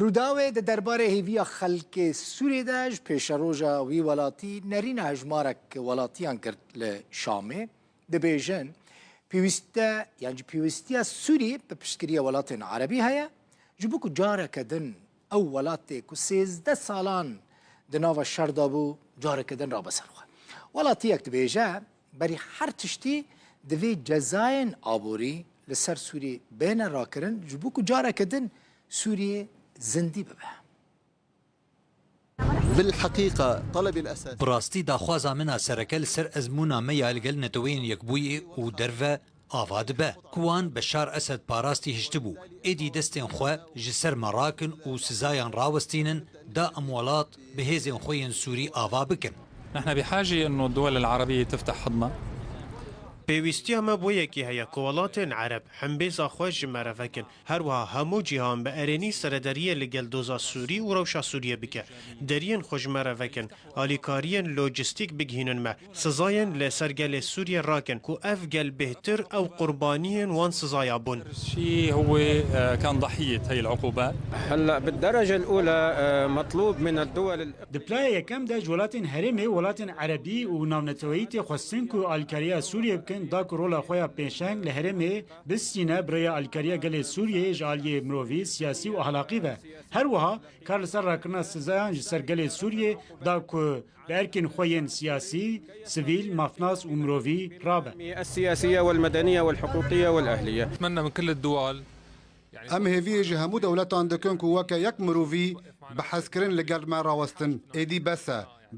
روداوی د درباره هیویا خلک سوری داج پیش روژا وی ولاتی نرین هجمارک ولاتیان کرد لشامه د بیژن پیوسته یعنی پیوستی سوری به پشکری ولات عربی هیا جبو کو جاره کدن او ولات کو 13 سالان د ناو شردابو جاره کدن را بسرخه ولاتی یک بیجه بری هر تشتی دوی جزاین آبوری لسر سوری بین را کرن جبو کو جاره کدن سوری زندي ببه بالحقيقة طلب الأساس براستي داخوازا منا سركل سر أزمونا ميا لقل نتوين يكبوي ودرفة آفاد به كوان بشار أسد باراستي هشتبو إيدي دستين خوا جسر مراكن وسزايان راوستينن دا أموالات بهيزين خوين سوري آفا بكن. نحن بحاجة أنه الدول العربية تفتح حضنها پێویستیە مە بۆ یەکی هەیە کۆوەڵاتێن عەرەب هەمبێزا خۆش ژمارە vەکن هەروەها هەموو جیهان بە ئەرێنی سەرەدەریە لەگەڵ دۆزا سووری و ڕەوشا سووریە بکە دەریەن خۆژمارە vەکن ئالیکاریەن لۆجستیک بگهێنن مە سزایەن لە سەرگەلێ سووریە ڕاکن و ئەف گەل بهتر ئەو قوربانیەن وان سزایە بوون. شيء هو كان ضحية هي العقوبات. هلا بالدرجة الأولى مطلوب من الدول دبلايا كم داج ولاتن هرمي ولاتن عربي وناونتويتي خصنكو الكاريا سوريا بكن داك رولا خويا بيشان لهرمي بالسينا بريا الكاريا قال سوريا جاليه مروفي سياسي واخلاقي به هروها كارل سر راكنا سزايان جسر قال سوريا داك بأركن خوين سياسي سيفيل مافناس ومروفي رابع السياسية والمدنية والحقوقية والأهلية. أتمنى من كل الدول ام هیوی جهمو دولتان دکن که وکا یک مروفی بحث کرن لگل ما راوستن ایدی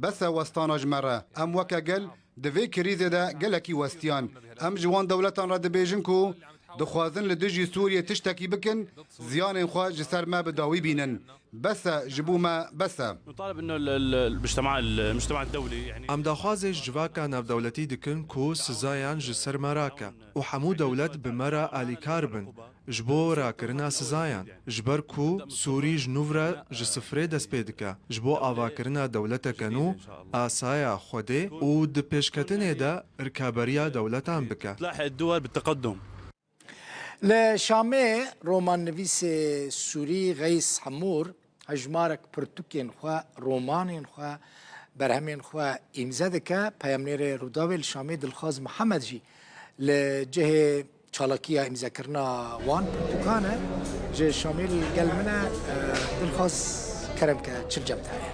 بسا وستانا جمره ام وکا گل دوی کریزه ده گلکی وستیان ام جوان دولتان را دبیجن که دخوازن لدجی سوریه تشتکی بکن زیان خواه جسر ما بداوی بینن بسا جبو ما بسا نطالب انه المجتمع الدولي يعني ام داخوازش جواكا ناف دولتي دكن كو سزايان جسر مراكا وحمو دولت بمرا آلي كاربن جبو را کرنا سزايان جبر كو سوري جنوفرا جسفري دس بيدكا جبو آوا کرنا دولتا كنو آسايا خوده و دپشكتن دا ركابريا دولتان بكا تلاحق الدول بالتقدم. لشامه رومان نویس سوری غیس حمور هجمارک پرتوکین خوا رومانین خوا برهمین خوا امزا دکا پیامنیر روداویل شامه دلخواز محمد جی لجه چالاکیا امزا کرنا وان پرتوکانه جه شامل قلمنا دلخواز کرم که چل جمتایه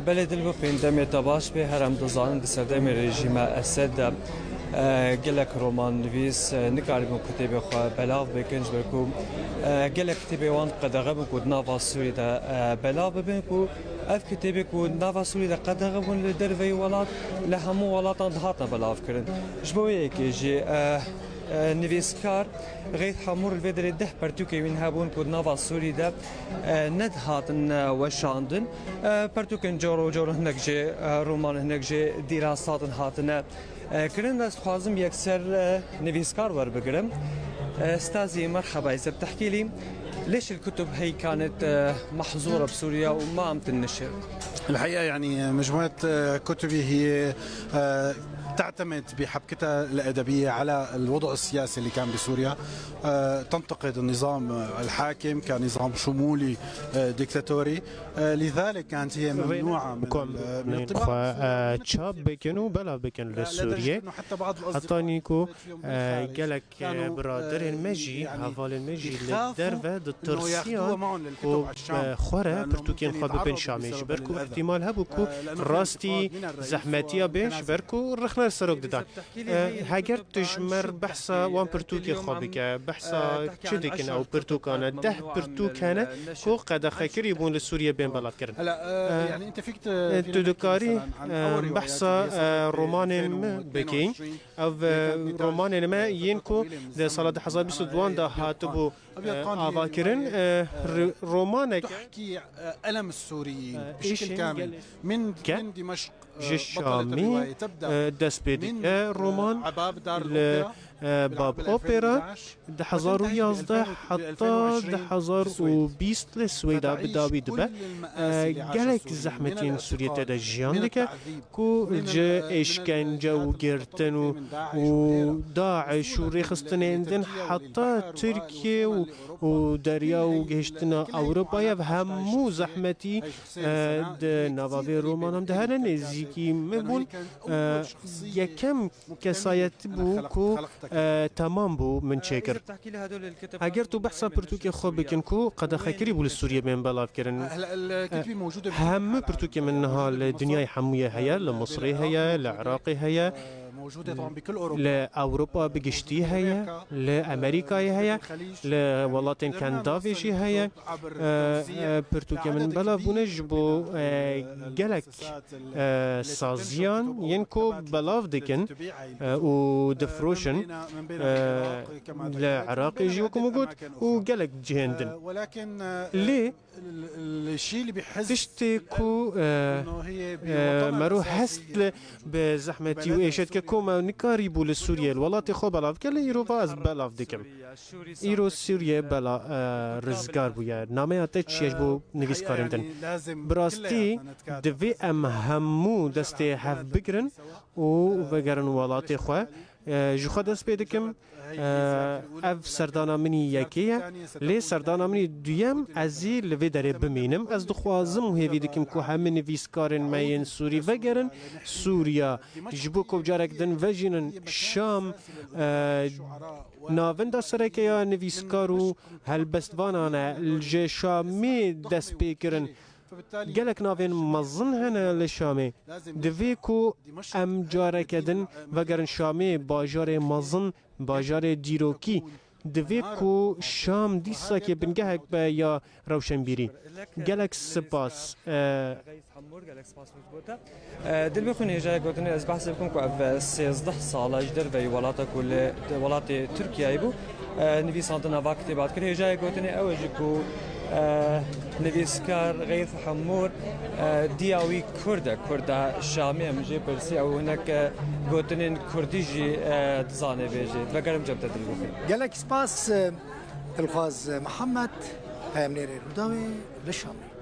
بلد الوفين دمي تباش به هرم دزان دسردم رژیم اسد گلک رومان نویس نکاریم کتاب خو بلاغ بکنج برکو گلک کتاب وان قدغه بکود ناوا سوری دا بلاغ بکنکو اف کتاب کو ناوا سوری دا قدغه بون لدروی ولات لهمو ولاتان دهاتنا بلاغ کرن جبوی کی جی نویسکار غیر حمور الفدر ده پرتوکی وین هبون کود ناوا سوری ده ند هاتن وشاندن پرتوکن جورو هنگ جی رومان هنگ جی دیراساتن هاتن کرن دست خوازم يكسر نویسکار ور بگرم استاذي مرحبا اذا بتحكي لي ليش الكتب هي كانت محظوره بسوريا وما عم تنشر؟ الحقيقه يعني مجموعه كتبي هي تعتمد بحبكتها الأدبية على الوضع السياسي اللي كان بسوريا تنتقد النظام الحاكم كنظام شمولي ديكتاتوري لذلك كانت هي ممنوعة من الطباعة چاپ بکن و بلا بکن لسوریه حتی نیکو گلک برادر المجی حوال المجی لدر و دترسیان و خوره پرتوکین خواب بین شامیش برکو احتمال هبو کو راستی زحمتیا بینش برکو رخنا سرق دادن هاگر تجمر بحثا وان پرتوکی خوابی که بحثا چه دیکن او پرتوکانه ده پرتوکانه کو قد خکر يبون لسوريا بين بلاد كرن هلا يعني انت فيك تذكري بحثا رومان بكين او رومان ما ينكو ذا صلاة حزاب بسدوان ده هاتبو آواكرن رومانك تحكي ألم السوريين بشكل كامل من دمشق جشامي دس بيدك رومان باب اوپرا 2011 حتى 2020 لسويدا بداوي دبا جالك زحمتين سوريا تدا جيان دكا كو جا اشكنجا وگرتن و داعش وريخستن عندن حتى تركيا ودريا وگهشتنا اوروبا همو زحمتي نوابي رومان هم ده نزيكي مبون يكم كسايت بو كو تمام بو من شكر اگر تو بحثا برتوكي خو بكن كو قد خكري بو للسوريا من بلاف كرن هم برتوكي منها الدنيا حموية هيا لمصري هيا لعراقي هيا لأوروبا بقشتي هيا لأمريكا هيا لولاتين كندافيشي هيا برتوكي من بلا بونج بو جالك سازيان ينكو بلاف دكن و دفروشن لعراقي جيوكم وقود و جالك جهندن ليه الشيء اللي بيحس تشتكو مرو حست بزحمتي وإيشت كوما نكاريبو لسوريا الولاتي خو بلاف كلا إيرو باز بلاف دكم إيرو سوريا بلا رزقار بويا نامي أتشيش بو نفيس كارندن براستي دوي أم همو دستي حف بكرن و بگرن ولاتي خو جوخا دست بيدكم اف سردانا مني يكيه لي سردانا مني دويم ازي لوي داره بمينم از دخوازم هيفي دكم كو همن نويسكارن ماين سوري وگرن سوريا جبو كو جارك دن وجينن شام ناوندا سركيا نويسكارو هلبستوانانا الجي شامي دست بيكرن جالك نافين مظن هنا للشامي دويكو ام جاركدن وگرن شامي باجار مظن باجار ديروكي دويكو شام ديسا كي بنجهك با يا روشنبيري جالك سباس دل بخوني جاي قلتني از بحث بكم كو اف 13 ساله جدر في ولاتا كل ولات تركيا يبو نفيس عندنا وقت بعد كده جاي قلتني اوجكو نویسکار غیث حمور دیاوی کرده شامی مجی برسی او هناك گوتنین کردی جی تزانه بیجی و گرم جبت دلگوفی جالك سپاس الخاز محمد پیامنیر روداوی لشامی